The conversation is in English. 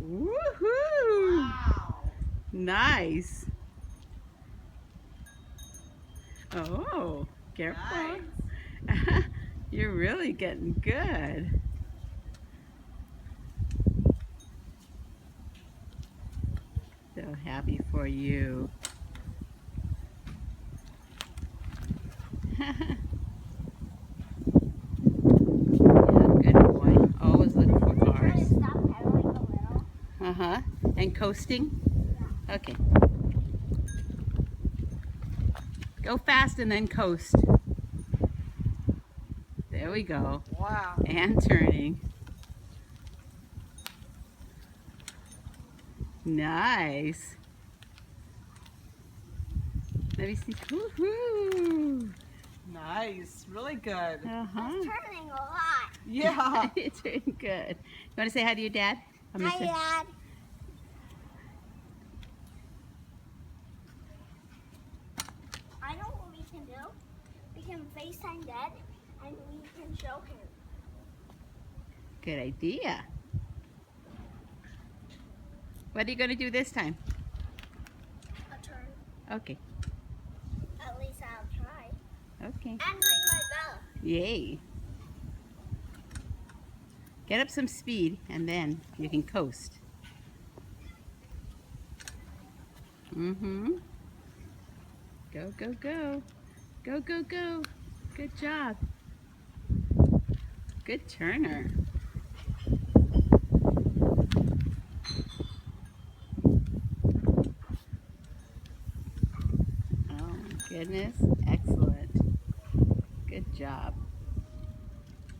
Woohoo! Wow. Nice. Oh, careful. Nice. You're really getting good. So happy for you. Yeah, good boy. Always look for cars. Stop pedaling a little. Uh-huh. And coasting? Okay. Go fast and then coast. There we go. Wow. And turning. Nice. Let me see. Woohoo! Nice. Really good. Uh-huh. It's turning a lot. Yeah. It's doing good. You want to say hi to your dad? Hi, Dad. I know what we can do. We can FaceTime Dad, and we can show him. Good idea. What are you going to do this time? A turn. Okay. At least I'll try. Okay. And ring my bell. Yay. Get up some speed and then you can coast. Mm-hmm. Go, go, go. Go, go, go. Good job. Good turner. Oh my goodness. Excellent. Good job.